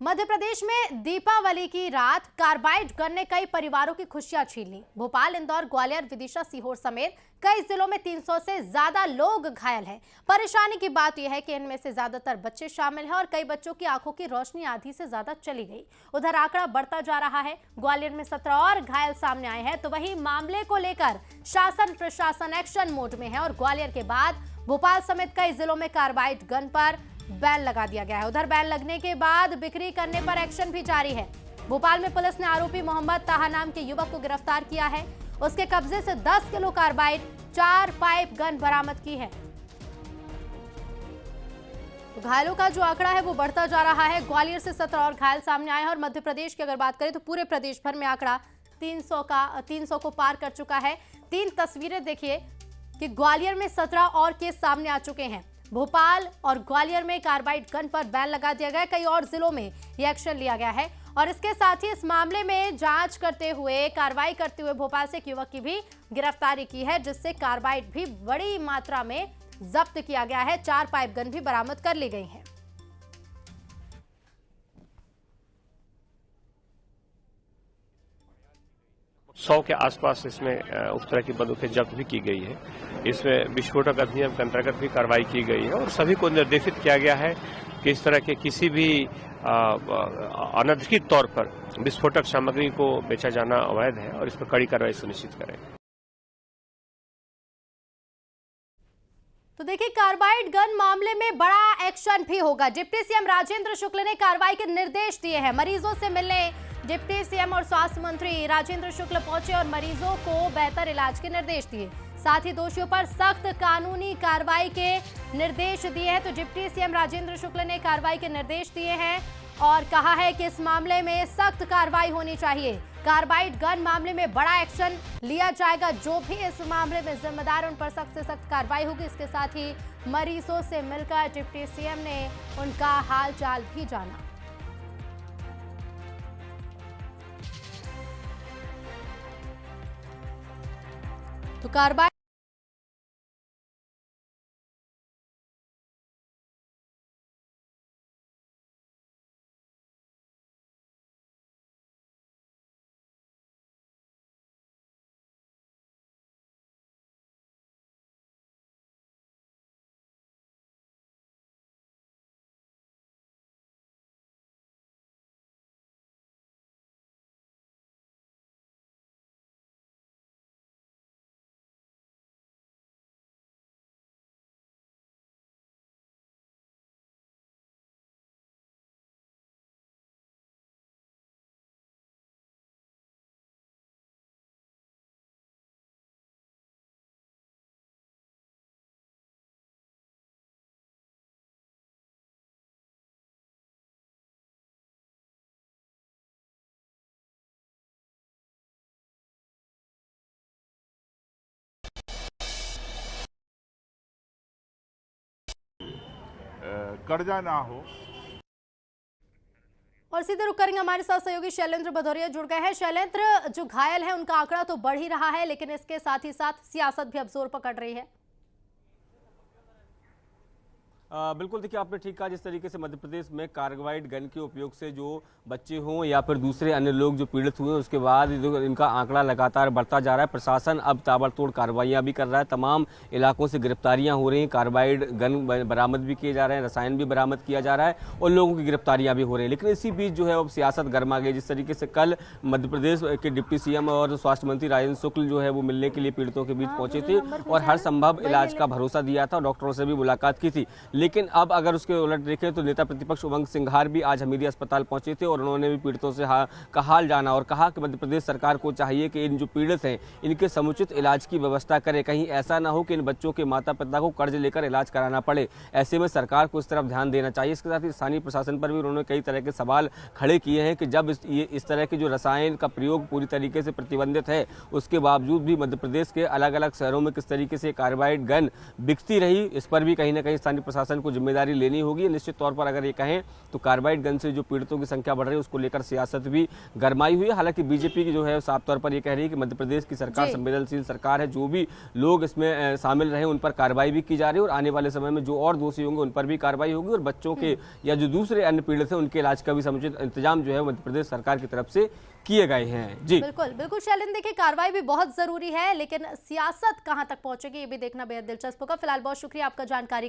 मध्य प्रदेश में दीपावली की रात कार्बाइड गन ने कई परिवारों की खुशियां छीन ली। भोपाल, इंदौर, ग्वालियर, विदिशा, सीहोर समेत कई जिलों में 300 से ज्यादा लोग घायल हैं। परेशानी की बात यह है कि इनमें से ज्यादातर बच्चे शामिल हैं और कई बच्चों की आंखों की रोशनी आधी से ज्यादा चली गई। उधर आंकड़ा बढ़ता जा रहा है। ग्वालियर में 17 और घायल सामने आए हैं, तो वहीं मामले को लेकर शासन प्रशासन एक्शन मोड में है और ग्वालियर के बाद भोपाल समेत कई जिलों में कार्बाइड गन पर बैन लगा दिया गया है। उधर बैन लगने के बाद बिक्री करने पर एक्शन भी जारी है। भोपाल में पुलिस ने आरोपी मोहम्मद ताहा नाम के युवक को गिरफ्तार किया है। उसके कब्जे से 10 किलो कार्बाइड, 4 पाइप गन बरामद की है। तो घायलों का जो आंकड़ा है वो बढ़ता जा रहा है। ग्वालियर से 17 और घायल सामने आए हैं और मध्य प्रदेश की अगर बात करें तो पूरे प्रदेश भर में आंकड़ा 300 को पार कर चुका है। 3 तस्वीरें देखिए कि ग्वालियर में 17 और केस सामने आ चुके हैं। भोपाल और ग्वालियर में कार्बाइड गन पर बैन लगा दिया गया है। कई और जिलों में यह एक्शन लिया गया है और इसके साथ ही इस मामले में जांच करते हुए, कार्रवाई करते हुए भोपाल से एक युवक की भी गिरफ्तारी की है, जिससे कार्बाइड भी बड़ी मात्रा में जब्त किया गया है। 4 पाइप गन भी बरामद कर ली गई है। सौ के आसपास इसमें उस तरह की बंदूकें जब्त भी की गई है। इसमें विस्फोटक अधिनियम के अंतर्गत भी कार्रवाई की गई है और सभी को निर्देशित किया गया है कि इस तरह के किसी भी अनधिकृत तौर पर विस्फोटक सामग्री को बेचा जाना अवैध है और इस पर कड़ी कार्रवाई सुनिश्चित करें। तो देखिए, कार्बाइड गन मामले में बड़ा एक्शन भी होगा। डिप्टी सीएम राजेंद्र शुक्ल ने कार्रवाई के निर्देश दिए हैं। मरीजों से मिलने डिप्टी सीएम और स्वास्थ्य मंत्री राजेंद्र शुक्ल पहुंचे और मरीजों को बेहतर इलाज के निर्देश दिए। साथ ही दोषियों पर सख्त कानूनी कार्रवाई के निर्देश दिए हैं। तो डिप्टी सीएम राजेंद्र शुक्ल ने कार्रवाई के निर्देश दिए हैं और कहा है कि इस मामले में सख्त कार्रवाई होनी चाहिए। कार्बाइड गन मामले में बड़ा एक्शन लिया जाएगा। जो भी इस मामले में जिम्मेदार, उन पर सख्त से सख्त कार्रवाई होगी। इसके साथ ही मरीजों से मिलकर डिप्टी सीएम ने उनका हालचाल भी जाना। तो कार्रवाई कर्जा ना हो। और सीधे रुक करेंगे, हमारे साथ सहयोगी शैलेंद्र भदौरिया जुड़ गए हैं। शैलेंद्र, जो घायल है उनका आंकड़ा तो बढ़ ही रहा है, लेकिन इसके साथ ही साथ सियासत भी अब जोर पकड़ रही है। बिल्कुल, देखिए आपने ठीक कहा। जिस तरीके से मध्य प्रदेश में कार्बाइड गन के उपयोग से जो बच्चे हों या फिर दूसरे अन्य लोग जो पीड़ित हुए, उसके बाद इनका आंकड़ा लगातार बढ़ता जा रहा है। प्रशासन अब ताबड़तोड़ कार्रवाइयां भी कर रहा है। तमाम इलाकों से गिरफ्तारियां हो रही हैं। कार्बाइड गन बरामद भी किए जा रहे हैं, रसायन भी बरामद किया जा रहा है और लोगों की गिरफ्तारियां भी हो रही हैं। लेकिन इसी बीच जो है अब सियासत गर्मा गई। जिस तरीके से कल मध्य प्रदेश के डिप्टी सीएम और स्वास्थ्य मंत्री राजेंद्र शुक्ल जो है वो मिलने के लिए पीड़ितों के बीच पहुंचे थे और हर संभव इलाज का भरोसा दिया था। डॉक्टरों से भी मुलाकात की थी। लेकिन अब अगर उसके उलट देखें तो नेता प्रतिपक्ष उमंग सिंघार भी आज हमीदिया अस्पताल पहुंचे थे और उन्होंने भी पीड़ितों से का हाल जाना और कहा कि मध्य प्रदेश सरकार को चाहिए कि इन जो पीड़ित हैं इनके समुचित इलाज की व्यवस्था करे। कहीं ऐसा ना हो कि इन बच्चों के माता पिता को कर्ज लेकर इलाज कराना पड़े। ऐसे में सरकार को इस तरफ ध्यान देना चाहिए। इसके साथ ही स्थानीय प्रशासन पर भी उन्होंने कई तरह के सवाल खड़े किए हैं कि जब इस तरह के जो रसायन का प्रयोग पूरी तरीके से प्रतिबंधित है, उसके बावजूद भी मध्य प्रदेश के अलग अलग शहरों में किस तरीके से कार्बाइड गन बिकती रही, इस पर भी कहीं ना कहीं स्थानीय प्रशासन प्रशासन को जिम्मेदारी लेनी होगी। निश्चित तौर पर अगर ये कहें तो कार्बाइड गन से जो पीड़ितों की संख्या बढ़ रही है उसको लेकर सियासत भी गरमाई हुई है। हालांकि बीजेपी की जो है साफ तौर पर ये कह रही है कि मध्य प्रदेश की सरकार संवेदनशील सरकार है, जो भी लोग इसमें शामिल रहे उन पर कार्रवाई भी की जा रही है और आने वाले समय में जो और दोषी होंगे उन पर भी कार्रवाई होगी और बच्चों के या जो दूसरे अन्य पीड़ित हैं उनके इलाज का भी समुचित इंतजाम जो है मध्य प्रदेश सरकार की तरफ से किए गए हैं। जी बिल्कुल बिल्कुल शैलेंद्र, देखिए कार्रवाई भी बहुत जरूरी है, लेकिन सियासत कहां तक पहुंचेगी ये भी देखना बेहद दिलचस्प होगा। फिलहाल बहुत शुक्रिया आपका जानकारी